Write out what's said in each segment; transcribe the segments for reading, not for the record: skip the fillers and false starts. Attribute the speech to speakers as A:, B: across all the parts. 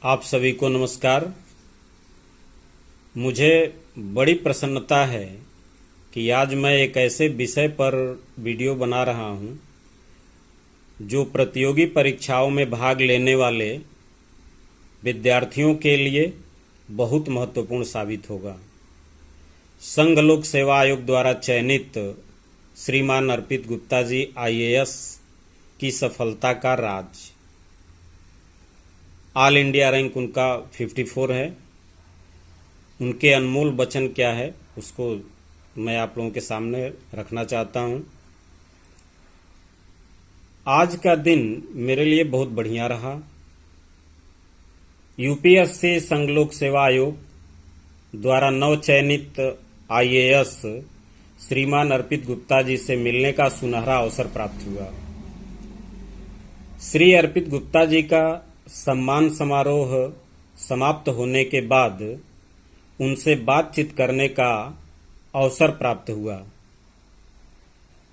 A: आप सभी को नमस्कार। मुझे बड़ी प्रसन्नता है कि आज मैं एक ऐसे विषय पर वीडियो बना रहा हूं जो प्रतियोगी परीक्षाओं में भाग लेने वाले विद्यार्थियों के लिए बहुत महत्वपूर्ण साबित होगा। संघ लोक सेवा आयोग द्वारा चयनित श्रीमान अर्पित गुप्ता जी आईएएस की सफलता का राज। ऑल इंडिया रैंक उनका 54 है। उनके अनमोल वचन क्या है उसको मैं आप लोगों के सामने रखना चाहता हूं। आज का दिन मेरे लिए बहुत बढ़िया रहा। यूपीएससी संघ लोक सेवा आयोग द्वारा नवचयनित आईएएस श्रीमान अर्पित गुप्ता जी से मिलने का सुनहरा अवसर प्राप्त हुआ। श्री अर्पित गुप्ता जी का सम्मान समारोह समाप्त होने के बाद उनसे बातचीत करने का अवसर प्राप्त हुआ।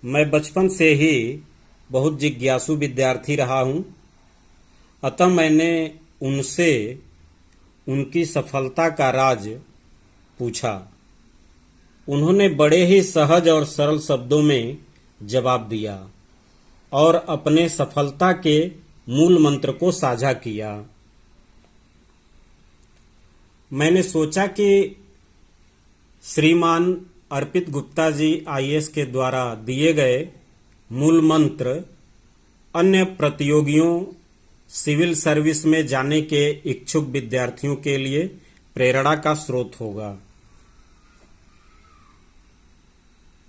A: मैं बचपन से ही बहुत जिज्ञासु विद्यार्थी रहा हूं, अतः मैंने उनसे उनकी सफलता का राज पूछा। उन्होंने बड़े ही सहज और सरल शब्दों में जवाब दिया और अपने सफलता के मूल मंत्र को साझा किया। मैंने सोचा कि श्रीमान अर्पित गुप्ता जी आईएएस के द्वारा दिए गए मूल मंत्र अन्य प्रतियोगियों सिविल सर्विस में जाने के इच्छुक विद्यार्थियों के लिए प्रेरणा का स्रोत होगा।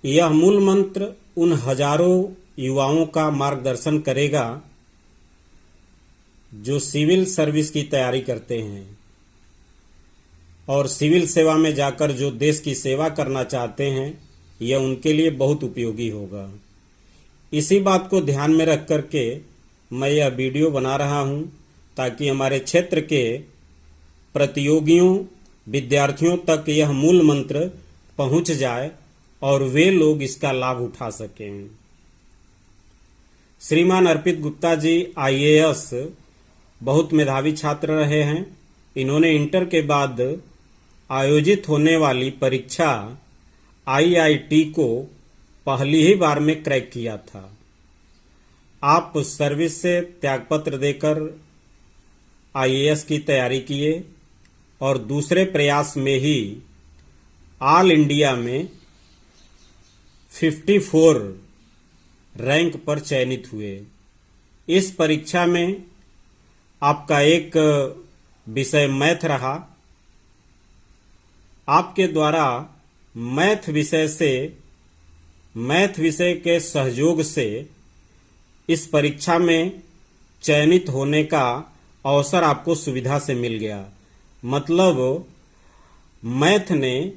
A: यह मूल मंत्र उन हजारों युवाओं का मार्गदर्शन करेगा जो सिविल सर्विस की तैयारी करते हैं और सिविल सेवा में जाकर जो देश की सेवा करना चाहते हैं, यह उनके लिए बहुत उपयोगी होगा। इसी बात को ध्यान में रख करके मैं यह वीडियो बना रहा हूं ताकि हमारे क्षेत्र के प्रतियोगियों विद्यार्थियों तक यह मूल मंत्र पहुंच जाए और वे लोग इसका लाभ उठा सकें। श्रीमान अर्पित गुप्ता जी आईएएस बहुत मेधावी छात्र रहे हैं। इन्होंने इंटर के बाद आयोजित होने वाली परीक्षा आईआईटी को पहली ही बार में क्रैक किया था। आप सर्विस से त्यागपत्र देकर आईएएस की तैयारी किए और दूसरे प्रयास में ही ऑल इंडिया में 54 रैंक पर चयनित हुए। इस परीक्षा में आपका एक विषय मैथ रहा। आपके द्वारा मैथ विषय के सहयोग से इस परीक्षा में चयनित होने का अवसर आपको सुविधा से मिल गया। मतलब मैथ ने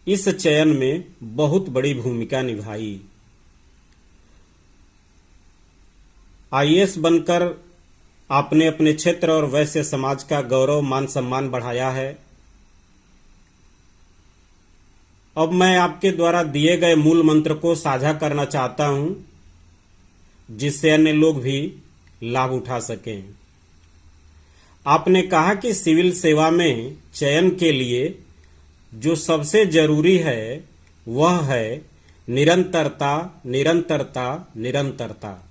A: इस चयन में बहुत बड़ी भूमिका निभाई। आईएएस बनकर आपने अपने क्षेत्र और वैश्य समाज का गौरव मान सम्मान बढ़ाया है। अब मैं आपके द्वारा दिए गए मूल मंत्र को साझा करना चाहता हूं जिससे अन्य लोग भी लाभ उठा सकें। आपने कहा कि सिविल सेवा में चयन के लिए जो सबसे जरूरी है वह है निरंतरता, निरंतरता, निरंतरता।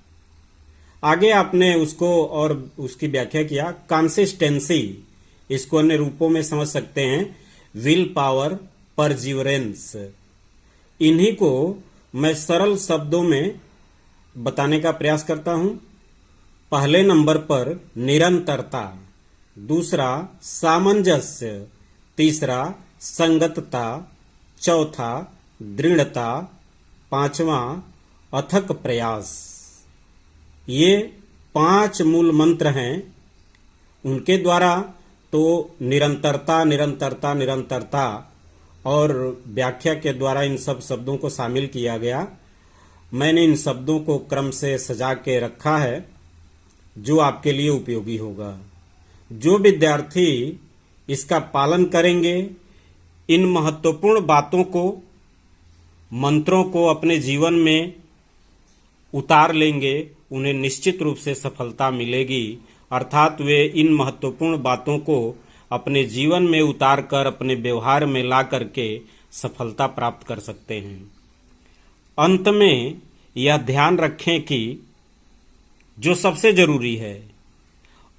A: आगे आपने उसको और उसकी व्याख्या किया कंसिस्टेंसी। इसको अन्य रूपों में समझ सकते हैं विल पावर, परजिवरेंस। इन्हीं को मैं सरल शब्दों में बताने का प्रयास करता हूं। पहले नंबर पर निरंतरता, दूसरा सामंजस्य, तीसरा संगतता, चौथा दृढ़ता, पांचवा अथक प्रयास। ये 5 मूल मंत्र हैं। उनके द्वारा तो निरंतरता, निरंतरता, निरंतरता और व्याख्या के द्वारा इन सब शब्दों को शामिल किया गया। मैंने इन शब्दों को क्रम से सजा के रखा है जो आपके लिए उपयोगी होगा। जो विद्यार्थी इसका पालन करेंगे, इन महत्वपूर्ण बातों को, मंत्रों को अपने जीवन में उतार लेंगे, उन्हें निश्चित रूप से सफलता मिलेगी अर्थात वे इन महत्वपूर्ण बातों को अपने जीवन में उतार कर अपने व्यवहार में ला करके सफलता प्राप्त कर सकते हैं। अंत में यह ध्यान रखें कि जो सबसे जरूरी है,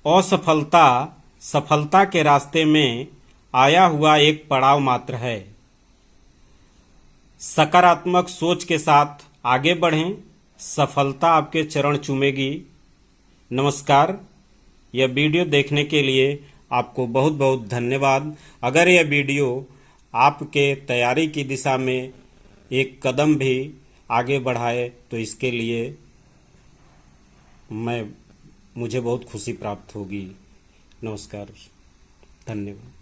A: असफलता सफलता के रास्ते में आया हुआ एक पड़ाव मात्र है। सकारात्मक सोच के साथ आगे बढ़ें, सफलता आपके चरण चूमेगी। नमस्कार। यह वीडियो देखने के लिए आपको बहुत बहुत धन्यवाद। अगर यह वीडियो आपके तैयारी की दिशा में एक कदम भी आगे बढ़ाए तो इसके लिए मुझे बहुत खुशी प्राप्त होगी। नमस्कार, धन्यवाद।